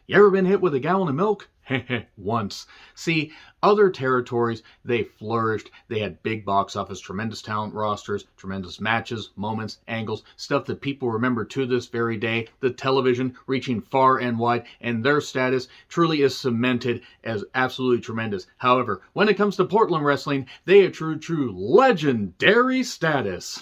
You ever been hit with a gallon of milk? Once. See, other territories, they flourished. They had big box office, tremendous talent rosters, tremendous matches, moments, angles, stuff that people remember to this very day. The television reaching far and wide, and their status truly is cemented as absolutely tremendous. However, when it comes to Portland wrestling, they have true legendary status.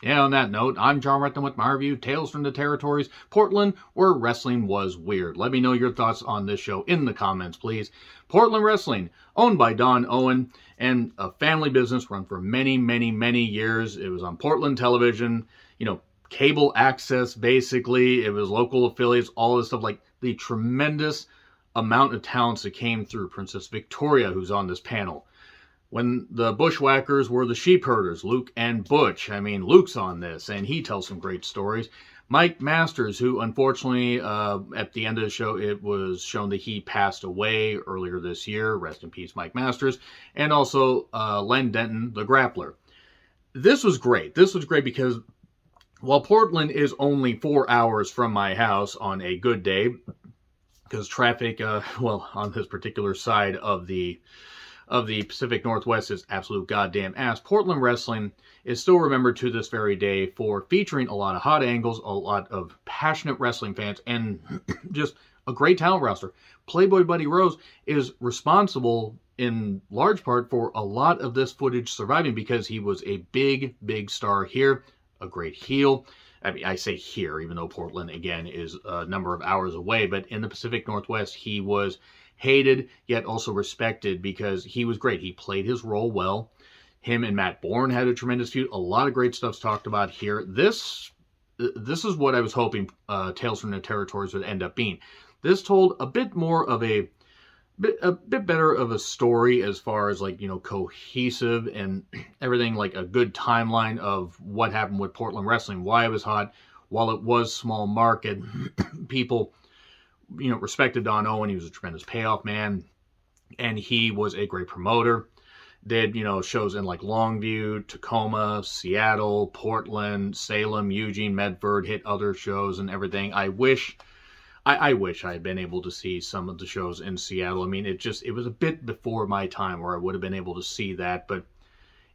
Yeah, on that note, I'm John Retton with my review, Tales from the Territories, Portland, where wrestling was weird. Let me know your thoughts on this show in the comments, please. Portland Wrestling, owned by Don Owen, and a family business run for many years. It was on Portland television, cable access, basically. It was local affiliates, all this stuff, like the tremendous amount of talents that came through. Princess Victoria, who's on this panel. When the Bushwhackers were the sheep herders, Luke and Butch. I mean, Luke's on this, and he tells some great stories. Mike Masters, who unfortunately, at the end of the show, it was shown that he passed away earlier this year. Rest in peace, Mike Masters. And also Len Denton, the grappler. This was great. This was great because while Portland is only 4 hours from my house on a good day, because traffic, on this particular side of the Pacific Northwest is absolute goddamn ass. Portland wrestling is still remembered to this very day for featuring a lot of hot angles, a lot of passionate wrestling fans, and just a great talent roster. Playboy Buddy Rose is responsible in large part for a lot of this footage surviving because he was a big star here, a great heel. I mean, I say here, even though Portland, again, is a number of hours away, but in the Pacific Northwest, he was hated, yet also respected because he was great. He played his role well. Him and Matt Bourne had a tremendous feud. A lot of great stuff's talked about here. This is what I was hoping Tales from the Territories would end up being. This told a bit more of a bit better of a story as far as cohesive and everything, like a good timeline of what happened with Portland wrestling, why it was hot, while it was small market. People respected Don Owen. He was a tremendous payoff man, and he was a great promoter. Did, shows in like Longview, Tacoma, Seattle, Portland, Salem, Eugene, Medford, hit other shows and everything. I wish I had been able to see some of the shows in Seattle. I mean, it was a bit before my time where I would have been able to see that, but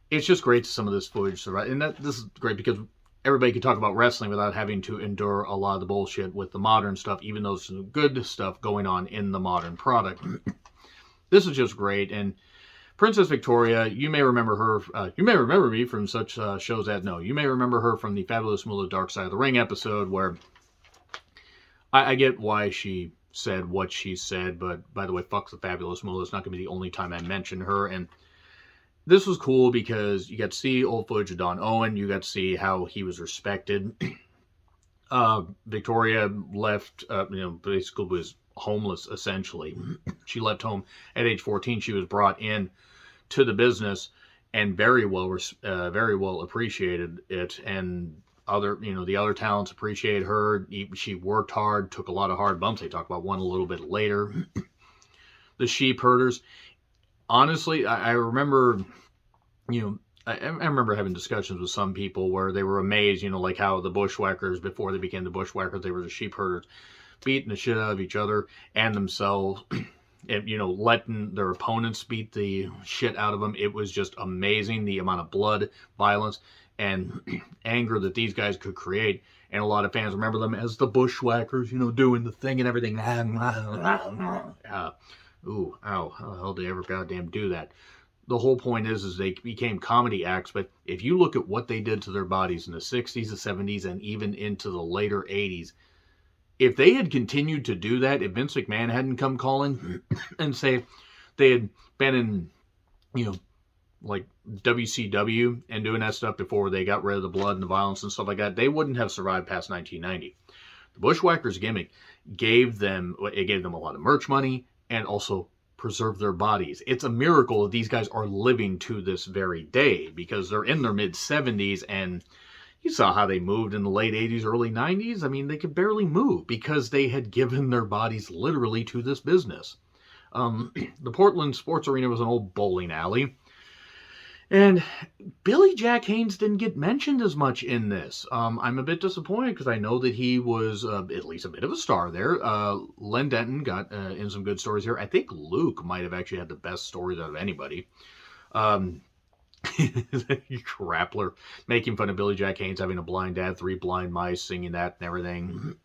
it's just great to some of this footage. And this is great because everybody can talk about wrestling without having to endure a lot of the bullshit with the modern stuff, even though there's some good stuff going on in the modern product. This is just great. And Princess Victoria, you may remember her. You may remember me from such shows as you may remember her from the Fabulous Moolah Dark Side of the Ring episode, where I get why she said what she said, but by the way, fuck the Fabulous Moolah. It's not going to be the only time I mention her. And this was cool because you got to see old footage of Don Owen. You got to see how he was respected. Victoria left, basically was homeless, essentially. She left home at age 14. She was brought in to the business and very well appreciated it. And the other talents appreciated her. She worked hard, took a lot of hard bumps. They talk about one a little bit later. The sheep herders. Honestly, I remember, I remember having discussions with some people where they were amazed, like how the Bushwhackers, before they became the Bushwhackers, they were the sheep herders, beating the shit out of each other and themselves, and, letting their opponents beat the shit out of them. It was just amazing, the amount of blood, violence, and anger that these guys could create. And a lot of fans remember them as the Bushwhackers, doing the thing and everything. Ooh, ow, how the hell did they ever goddamn do that? The whole point is they became comedy acts, but if you look at what they did to their bodies in the 60s, the 70s, and even into the later 80s, if they had continued to do that, if Vince McMahon hadn't come calling and say they had been in, like WCW and doing that stuff before they got rid of the blood and the violence and stuff like that, they wouldn't have survived past 1990. The Bushwhackers gimmick gave them a lot of merch money, and also preserve their bodies. It's a miracle that these guys are living to this very day because they're in their mid-70s, and you saw how they moved in the late 80s, early 90s. I mean, they could barely move because they had given their bodies literally to this business. The Portland Sports Arena was an old bowling alley. And Billy Jack Haynes didn't get mentioned as much in this. I'm a bit disappointed because I know that he was at least a bit of a star there. Len Denton got in some good stories here. I think Luke might have actually had the best stories out of anybody. Um, Grappler making fun of Billy Jack Haynes having a blind dad, three blind mice, singing that and everything.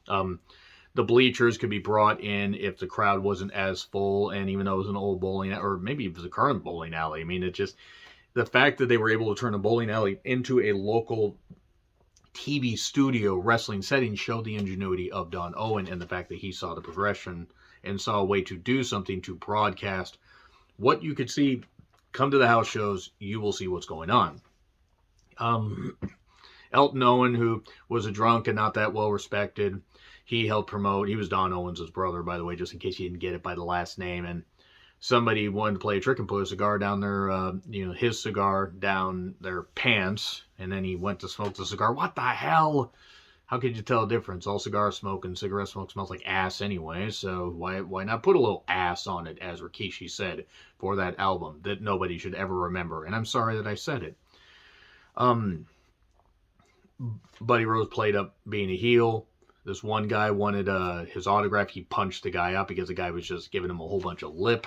The bleachers could be brought in if the crowd wasn't as full, and even though it was an old bowling, or maybe it was a current bowling alley. I mean, it just the fact that they were able to turn a bowling alley into a local TV studio wrestling setting showed the ingenuity of Don Owen and the fact that he saw the progression and saw a way to do something to broadcast what you could see. Come to the house shows, you will see what's going on. Elton Owen, who was a drunk and not that well respected, he helped promote. He was Don Owens' brother, by the way, just in case you didn't get it by the last name. And somebody wanted to play a trick and put a cigar down their, his cigar down their pants, and then he went to smoke the cigar. What the hell? How could you tell the difference? All cigar smoke and cigarette smoke smells like ass anyway, so why not put a little ass on it, as Rikishi said, for that album that nobody should ever remember. And I'm sorry that I said it. Buddy Rose played up being a heel. This one guy wanted his autograph. He punched the guy up because the guy was just giving him a whole bunch of lip.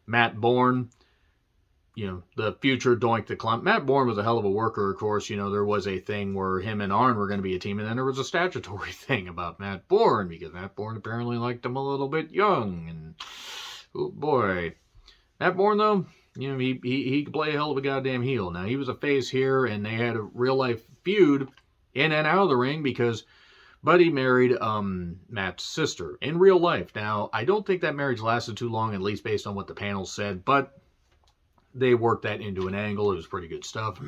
Matt Bourne, the future Doink the Clown. Matt Bourne was a hell of a worker, of course. There was a thing where him and Arn were going to be a team, and then there was a statutory thing about Matt Bourne because Matt Bourne apparently liked him a little bit young. And, oh boy. Matt Bourne, though, he could play a hell of a goddamn heel. Now, he was a face here, and they had a real-life feud in and out of the ring because Buddy married Matt's sister in real life. Now, I don't think that marriage lasted too long, at least based on what the panel said, but they worked that into an angle. It was pretty good stuff.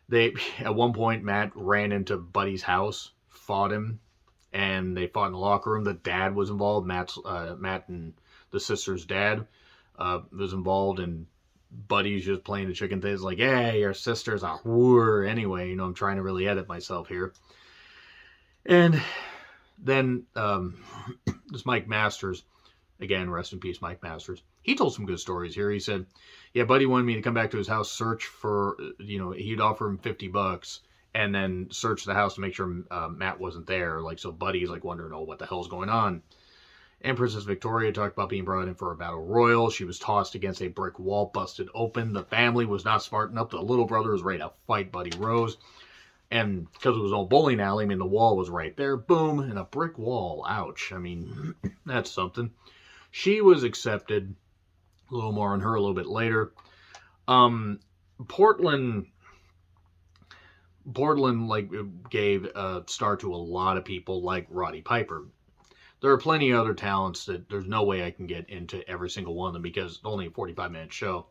They at one point, Matt ran into Buddy's house, fought him, and they fought in the locker room. The dad was involved. Matt and the sister's dad was involved, and Buddy's just playing the chicken thing. It's like, hey, your sister's a whore. Anyway, I'm trying to really edit myself here. And then this Mike Masters, again, rest in peace, Mike Masters. He told some good stories here. He said, yeah, Buddy wanted me to come back to his house, search for, he'd offer him $50 and then search the house to make sure Matt wasn't there. So Buddy's wondering, what the hell's going on? Empress Victoria talked about being brought in for a battle royal. She was tossed against a brick wall, busted open. The family was not smart enough. The little brother was ready to fight Buddy Rose. And because it was an old bowling alley, the wall was right there. Boom, and a brick wall. Ouch. That's something. She was accepted. A little more on her a little bit later. Portland gave a star to a lot of people like Roddy Piper. There are plenty of other talents that there's no way I can get into every single one of them because it's only a 45-minute show.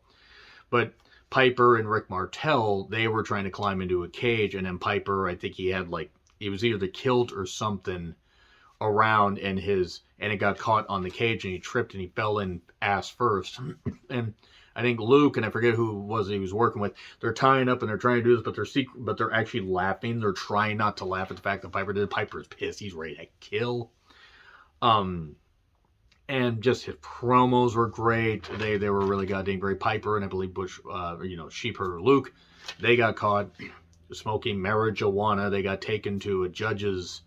But Piper and Rick Martel, they were trying to climb into a cage, and then Piper, I think he had he was either the kilt or something around and it got caught on the cage, and he tripped and he fell in ass first. And I think Luke, and I forget who it was he was working with, they're tying up and they're trying to do this, but they're actually laughing. They're trying not to laugh at the fact that Piper did. Piper's pissed. He's ready to kill. And just his promos were great. They were really goddamn great. Piper and I believe Bush, Sheepherder Luke, they got caught smoking marijuana. They got taken to a judge's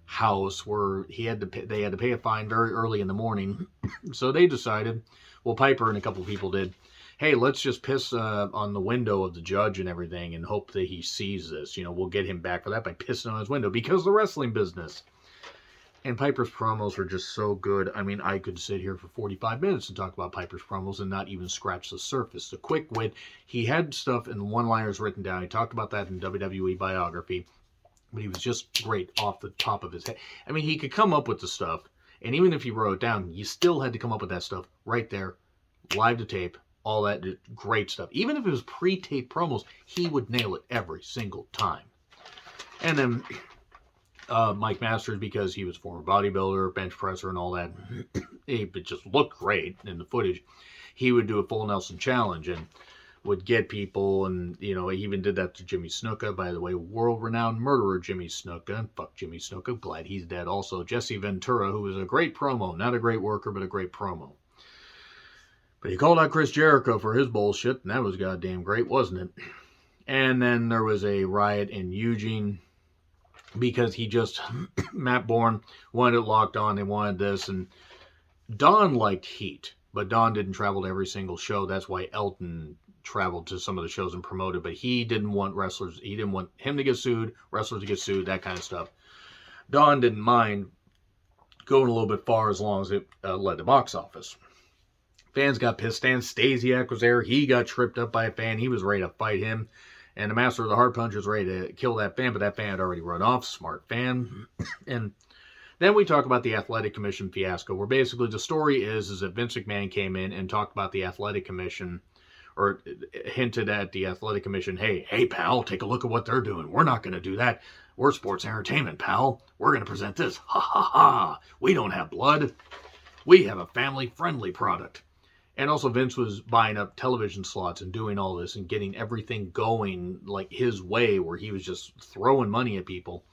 house where they had to pay a fine very early in the morning. So they decided, well, Piper and a couple of people did, hey, let's just piss on the window of the judge and everything and hope that he sees this. We'll get him back for that by pissing on his window because of the wrestling business. And Piper's promos were just so good. I could sit here for 45 minutes and talk about Piper's promos and not even scratch the surface. The quick wit, he had stuff in one-liners written down. He talked about that in WWE Biography. But he was just great off the top of his head. He could come up with the stuff. And even if he wrote it down, you still had to come up with that stuff right there, live to tape, all that great stuff. Even if it was pre-taped promos, he would nail it every single time. And then Mike Masters, because he was a former bodybuilder, bench presser, and all that, it just looked great in the footage. He would do a full Nelson challenge and would get people, and he even did that to Jimmy Snuka, by the way, world-renowned murderer Jimmy Snuka. Fuck Jimmy Snuka, glad he's dead. Also, Jesse Ventura, who was a great promo, not a great worker, but a great promo. But he called out Chris Jericho for his bullshit, and that was goddamn great, wasn't it? And then there was a riot in Eugene because Matt Bourne wanted it locked on, they wanted this, and Don liked heat, but Don didn't travel to every single show. That's why Elton traveled to some of the shows and promoted, but he didn't want he didn't want him to get sued, wrestlers to get sued, that kind of stuff. Don didn't mind going a little bit far as long as it led to box office. Fans got pissed. Stan Stasiak was there. He got tripped up by a fan. He was ready to fight him. And the Master of the Hard Punch was ready to kill that fan, but that fan had already run off. Smart fan. And then we talk about the Athletic Commission fiasco, where basically the story is that Vince McMahon came in and talked about the Athletic Commission, or hinted at the Athletic Commission, hey, pal, take a look at what they're doing. We're not going to do that. We're sports entertainment, pal. We're going to present this. Ha, ha, ha. We don't have blood. We have a family-friendly product. And also Vince was buying up television slots and doing all this and getting everything going like his way, where he was just throwing money at people.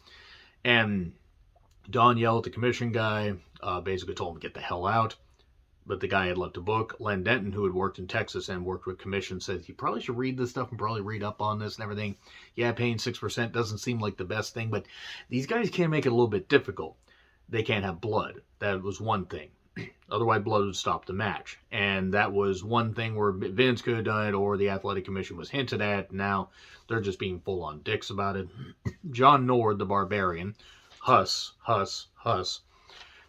And Don yelled at the commission guy, basically told him to get the hell out. But the guy had left a book. Len Denton, who had worked in Texas and worked with commission, said, you probably should read this stuff and probably read up on this and everything. Yeah, paying 6% doesn't seem like the best thing, but these guys can make it a little bit difficult. They can't have blood. That was one thing. Otherwise, blood would stop the match. And that was one thing where Vince could have done it, or the Athletic Commission was hinted at. Now they're just being full-on dicks about it. John Nord, the Barbarian, Huss,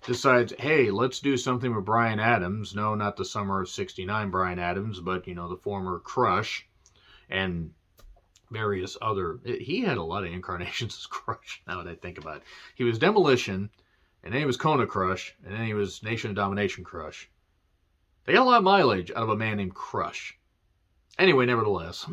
decides, hey, let's do something with Bryan Adams. No, not the summer of '69 Bryan Adams, but, the former Crush and various other... He had a lot of incarnations as Crush, now that I think about it. He was Demolition, and then he was Kona Crush, and then he was Nation of Domination Crush. They got a lot of mileage out of a man named Crush. Anyway, nevertheless,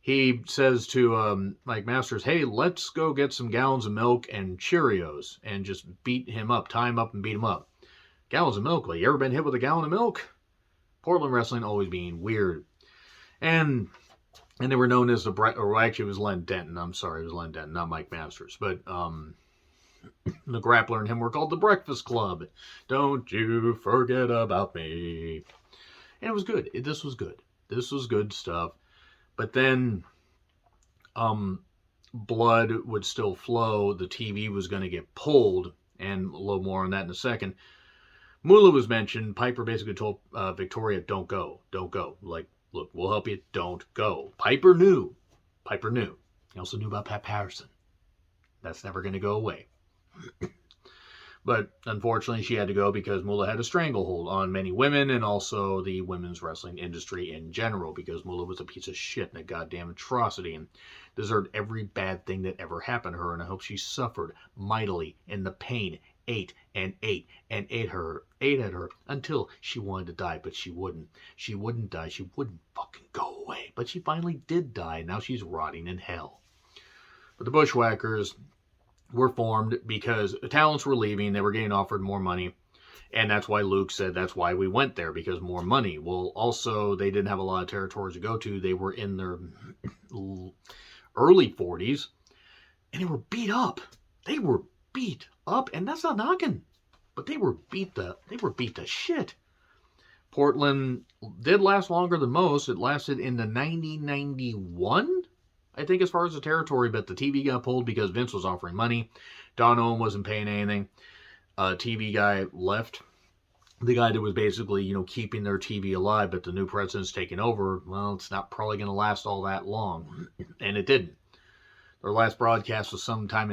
he says to Mike Masters, hey, let's go get some gallons of milk and Cheerios and just beat him up, tie him up and beat him up. Gallons of milk? Well, you ever been hit with a gallon of milk? Portland wrestling always being weird. And they were known as actually it was Len Denton. I'm sorry, it was Len Denton, not Mike Masters. But the Grappler and him were called the Breakfast Club. Don't you forget about me. And it was good. This was good. This was good stuff. But then blood would still flow. The TV was going to get pulled. And a little more on that in a second. Moolah was mentioned. Piper basically told Victoria, don't go. Don't go. Like, look, we'll help you. Don't go. Piper knew. He also knew about Pat Patterson. That's never going to go away. But unfortunately, she had to go because Moolah had a stranglehold on many women and also the women's wrestling industry in general, because Moolah was a piece of shit and a goddamn atrocity and deserved every bad thing that ever happened to her. And I hope she suffered mightily in the pain, ate at her until she wanted to die, but she wouldn't. She wouldn't die. She wouldn't fucking go away. But she finally did die, and now she's rotting in hell. But the Bushwhackers were formed because talents were leaving. They were getting offered more money. And that's why Luke said that's why we went there, because more money. Well, also, they didn't have a lot of territories to go to. They were in their early 40s. And they were beat up. They were beat up. And that's not knocking. But they were beat to shit. Portland did last longer than most. It lasted into 1991. I think, as far as the territory, but the TV got pulled because Vince was offering money. Don Owen wasn't paying anything. TV guy left. The guy that was basically, keeping their TV alive, but the new president's taking over. Well, it's not probably going to last all that long. And it didn't. Their last broadcast was sometime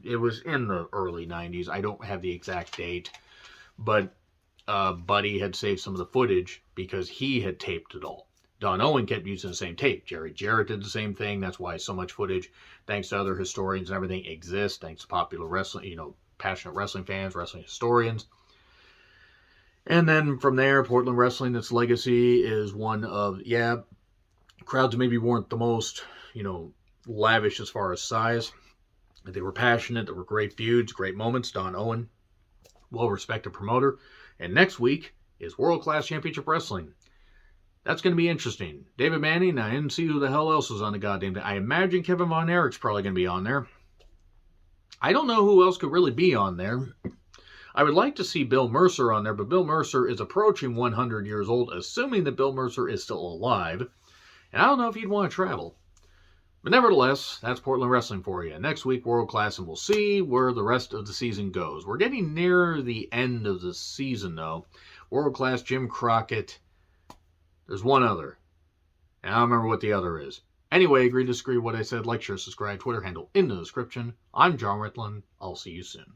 it was in the early 90s. I don't have the exact date. But Buddy had saved some of the footage because he had taped it all. Don Owen kept using the same tape. Jerry Jarrett did the same thing. That's why so much footage, thanks to other historians and everything, exists. Thanks to popular wrestling, passionate wrestling fans, wrestling historians. And then from there, Portland wrestling, its legacy is one of, crowds maybe weren't the most, lavish as far as size. They were passionate. There were great feuds, great moments. Don Owen, well-respected promoter. And next week is World Class Championship Wrestling. That's going to be interesting. David Manning, I didn't see who the hell else was on the goddamn thing. I imagine Kevin Von Erich's probably going to be on there. I don't know who else could really be on there. I would like to see Bill Mercer on there, but Bill Mercer is approaching 100 years old, assuming that Bill Mercer is still alive. And I don't know if he'd want to travel. But nevertheless, that's Portland Wrestling for you. Next week, World Class, and we'll see where the rest of the season goes. We're getting near the end of the season, though. World Class, Jim Crockett. There's one other. And I don't remember what the other is. Anyway, agree to disagree with what I said. Like, share, subscribe, Twitter handle in the description. I'm John Ritlin. I'll see you soon.